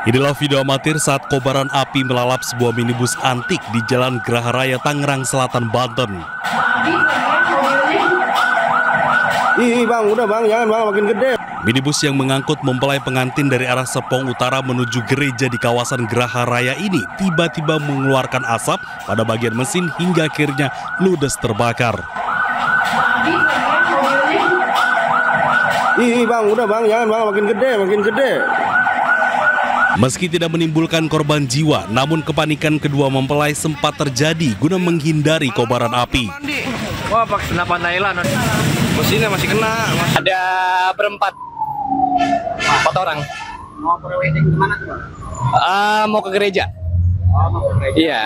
Inilah video amatir saat kobaran api melalap sebuah minibus antik di Jalan Geraha Raya, Tangerang Selatan, Banten. Ih bang, udah bang, jangan bang, makin gede. Minibus yang mengangkut mempelai pengantin dari arah Serpong Utara menuju gereja di kawasan Geraha Raya ini tiba-tiba mengeluarkan asap pada bagian mesin hingga akhirnya ludes terbakar. Ih bang, udah bang, jangan bang, makin gede, makin gede. Meski tidak menimbulkan korban jiwa, namun kepanikan kedua mempelai sempat terjadi guna menghindari kobaran api. Wah, pakai senapan Thailand. Mesinnya masih kena. Ada berempat. 4 orang. Mau prewedding kemana tuh, Bang? Mau ke gereja. Mau ke gereja. Iya.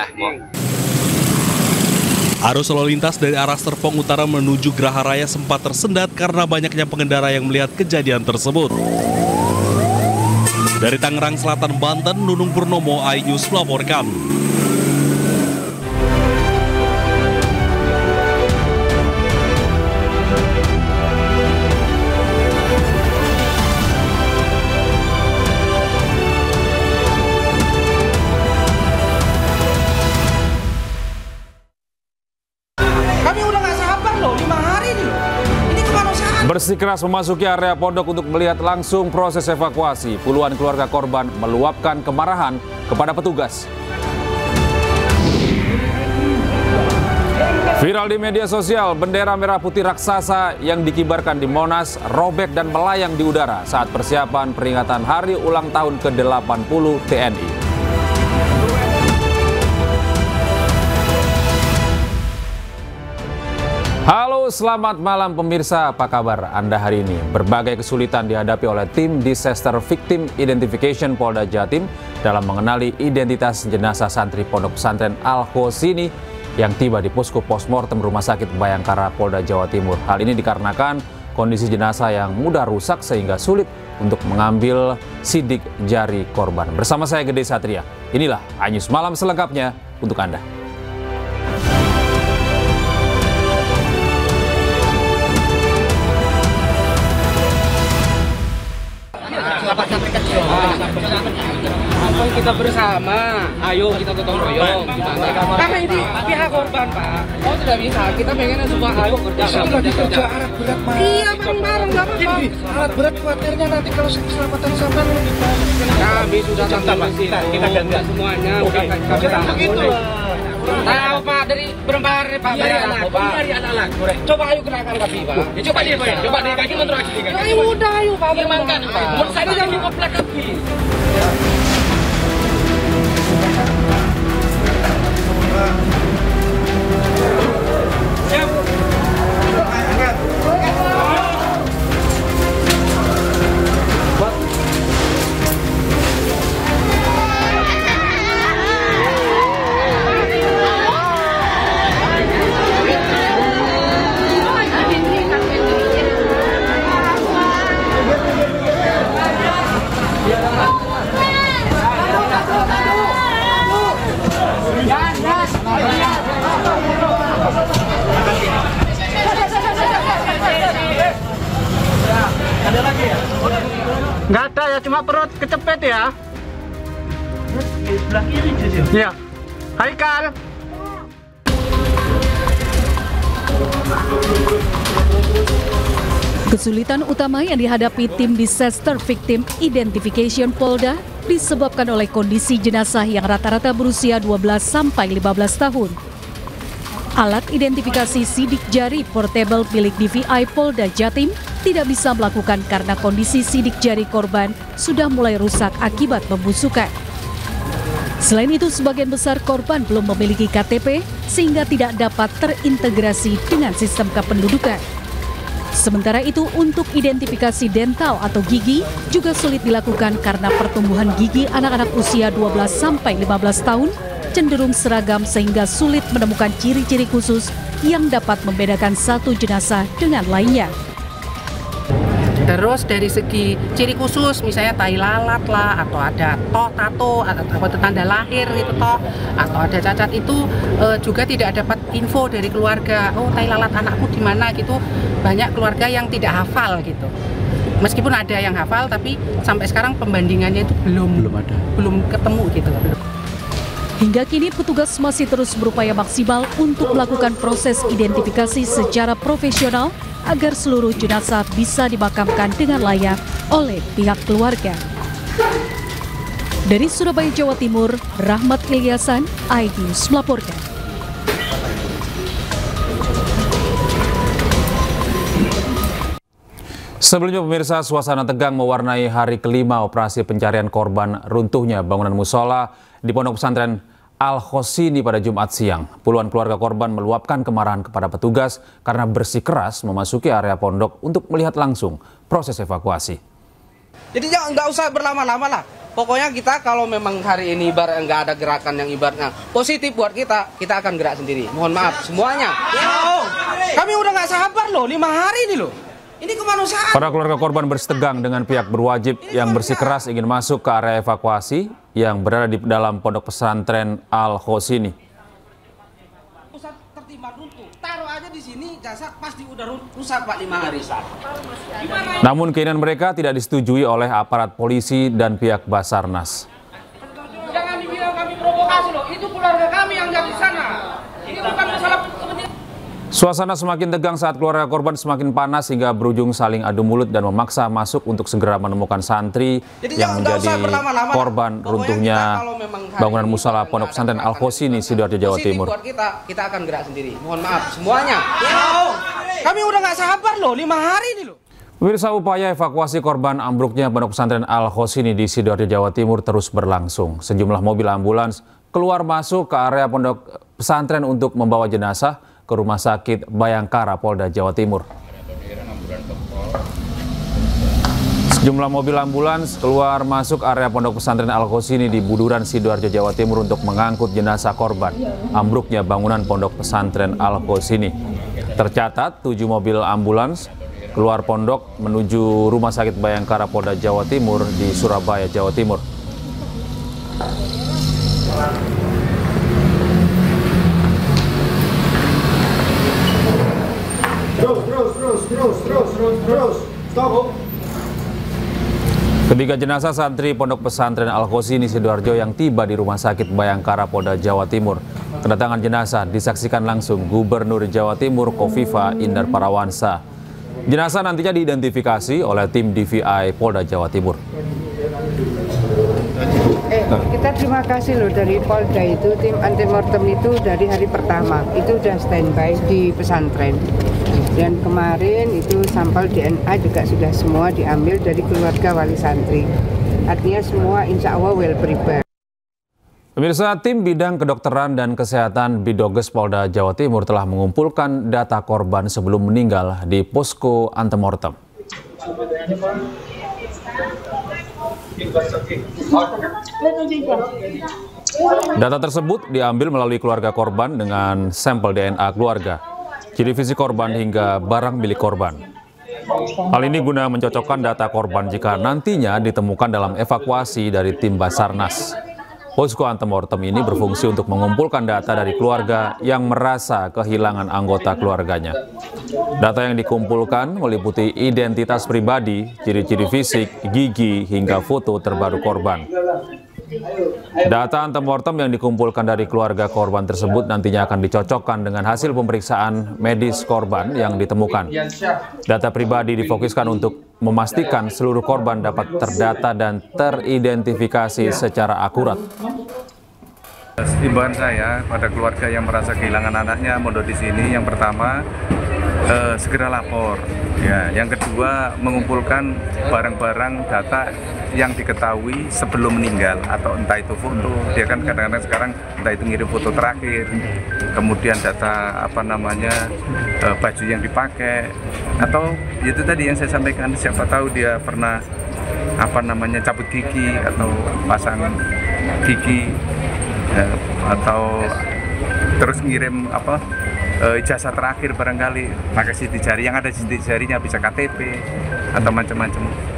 Arus lalu lintas dari arah Serpong Utara menuju Geraha Raya sempat tersendat karena banyaknya pengendara yang melihat kejadian tersebut. Dari Tangerang Selatan, Banten, Nunung Purnomo, iNews melaporkan. Kami udah nggak sabar loh, 5 hari nih. Ini kemanusiaan. Bersikeras memasuki area pondok untuk melihat langsung proses evakuasi. Puluhan keluarga korban meluapkan kemarahan kepada petugas. Viral di media sosial, bendera merah putih raksasa yang dikibarkan di Monas robek dan melayang di udara saat persiapan peringatan Hari Ulang Tahun ke-80 TNI. Halo, selamat malam pemirsa, apa kabar Anda hari ini? Berbagai kesulitan dihadapi oleh tim Disaster Victim Identification Polda Jatim dalam mengenali identitas jenazah santri Pondok Pesantren Al-Hosini yang tiba di posko postmortem Rumah Sakit Bayangkara Polda Jawa Timur. Hal ini dikarenakan kondisi jenazah yang mudah rusak sehingga sulit untuk mengambil sidik jari korban. Bersama saya Gede Satria, inilah iNews Malam selengkapnya untuk Anda. Kita bersama, ayo kita gotong royong. Karena ini pihak korban, Pak. Oh, tidak bisa. Kita pengennya semua ayo kerja. Lagi kerja alat berat, Pak. Iya, bareng-bareng, nggak apa-apa. Alat berat khawatirnya nanti kalau keselamatan sampai kami sudah tanggung kita ganti semuanya. Kami begitu. Tahu Pak, dari berapa hari Pak? Dari anak-anak. Coba ayo kenakan kami Pak. Ya, coba deh Pak. Coba deh kaki menurut kaki. Ayo udah ayo Pak. Gimana Pak? Menurut saya jangan dikoplak kaki. Nggak ada ya, cuma perut kecepet ya. Di sebelah kiri Jus. Iya. Haikal. Kesulitan utama yang dihadapi tim Disaster Victim Identification Polda disebabkan oleh kondisi jenazah yang rata-rata berusia 12 sampai 15 tahun. Alat identifikasi sidik jari portable milik DVI Polda Jatim tidak bisa melakukan karena kondisi sidik jari korban sudah mulai rusak akibat pembusukan. Selain itu, sebagian besar korban belum memiliki KTP sehingga tidak dapat terintegrasi dengan sistem kependudukan. Sementara itu, untuk identifikasi dental atau gigi juga sulit dilakukan karena pertumbuhan gigi anak-anak usia 12 sampai 15 tahun cenderung seragam sehingga sulit menemukan ciri-ciri khusus yang dapat membedakan satu jenazah dengan lainnya. Terus dari segi ciri khusus, misalnya tai lalat lah, atau ada tato, atau tanda lahir gitu atau ada cacat itu juga tidak dapat info dari keluarga. Oh, tai lalat anakku di mana gitu. Banyak keluarga yang tidak hafal gitu. Meskipun ada yang hafal, tapi sampai sekarang pembandingannya itu belum ketemu gitu. Hingga kini petugas masih terus berupaya maksimal untuk melakukan proses identifikasi secara profesional agar seluruh jenazah bisa dimakamkan dengan layak oleh pihak keluarga. Dari Surabaya, Jawa Timur, Rahmat Ilyasan, iNews melaporkan. Sebelumnya pemirsa, suasana tegang mewarnai hari kelima operasi pencarian korban runtuhnya bangunan musola di Pondok Pesantren Al-Khosini pada Jumat siang. Puluhan keluarga korban meluapkan kemarahan kepada petugas karena bersikeras memasuki area pondok untuk melihat langsung proses evakuasi. Jadi nggak usah berlama-lama lah. Pokoknya kita kalau memang hari ini ibarat nggak ada gerakan yang ibaratnya positif buat kita akan gerak sendiri. Mohon maaf semuanya. Kami udah nggak sabar loh, 5 hari ini loh. Ini kemanusiaan. Para keluarga korban bersetegang dengan pihak berwajib yang bersikeras ingin masuk ke area evakuasi yang berada di dalam Pondok Pesantren Al-Khosini. Pusat tertimpa runtuh, taruh aja di sini jasad pasti udah rusak Pak 5 hari. Namun keinginan mereka tidak disetujui oleh aparat polisi dan pihak Basarnas. Jangan dibilang kami provokasi loh, itu keluarga kami yang jadi sana. Ini bukan masalah seperti. Suasana semakin tegang saat keluarga korban semakin panas hingga berujung saling adu mulut dan memaksa masuk untuk segera menemukan santri yang menjadi korban runtuhnya bangunan musola Pondok Pesantren Al-Khosini, Sidoarjo, Jawa Timur. Kita akan gerak sendiri. Mohon maaf semuanya. Kami udah nggak sabar loh, 5 hari ini loh. Pemirsa, upaya evakuasi korban ambruknya Pondok Pesantren Al-Khosini di Sidoarjo, Jawa Timur terus berlangsung. Sejumlah mobil ambulans keluar masuk ke area pondok pesantren untuk membawa jenazah ke Rumah Sakit Bayangkara, Polda Jawa Timur. Sejumlah mobil ambulans keluar masuk area Pondok Pesantren Al-Khosini di Buduran, Sidoarjo, Jawa Timur untuk mengangkut jenazah korban ambruknya bangunan Pondok Pesantren Al-Khosini. Tercatat 7 mobil ambulans keluar pondok menuju Rumah Sakit Bayangkara, Polda Jawa Timur di Surabaya, Jawa Timur. Terus. Stop. Ketiga jenazah santri Pondok Pesantren Al-Khosini Sidoarjo yang tiba di Rumah Sakit Bayangkara, Polda Jawa Timur. Kedatangan jenazah disaksikan langsung Gubernur Jawa Timur Kofifa Indar Parawansa. Jenazah nantinya diidentifikasi oleh tim DVI Polda Jawa Timur. Kita terima kasih loh dari Polda itu, tim antemortem itu dari hari pertama itu udah standby di pesantren. Dan kemarin itu sampel DNA juga sudah semua diambil dari keluarga wali santri. Artinya semua insya Allah well prepared. Pemirsa, tim bidang kedokteran dan kesehatan Bidoges Polda Jawa Timur telah mengumpulkan data korban sebelum meninggal di posko antemortem. Data tersebut diambil melalui keluarga korban dengan sampel DNA keluarga, ciri fisik korban hingga barang milik korban. Hal ini guna mencocokkan data korban jika nantinya ditemukan dalam evakuasi dari tim Basarnas. Posko antemortem ini berfungsi untuk mengumpulkan data dari keluarga yang merasa kehilangan anggota keluarganya. Data yang dikumpulkan meliputi identitas pribadi, ciri-ciri fisik, gigi, hingga foto terbaru korban. Data antemortem yang dikumpulkan dari keluarga korban tersebut nantinya akan dicocokkan dengan hasil pemeriksaan medis korban yang ditemukan. Data pribadi difokuskan untuk memastikan seluruh korban dapat terdata dan teridentifikasi secara akurat. Himbauan saya pada keluarga yang merasa kehilangan anaknya mondok di sini, yang pertama segera lapor. Ya, yang kedua mengumpulkan barang-barang data yang diketahui sebelum meninggal, atau entah itu foto, dia kan kadang-kadang sekarang entah itu ngirim foto terakhir, kemudian data baju yang dipakai, atau itu tadi yang saya sampaikan, siapa tahu dia pernah cabut gigi atau pasang gigi, atau terus ngirim ijazah terakhir barangkali pakai sidik jari, yang ada sidik jarinya bisa KTP atau macam-macam.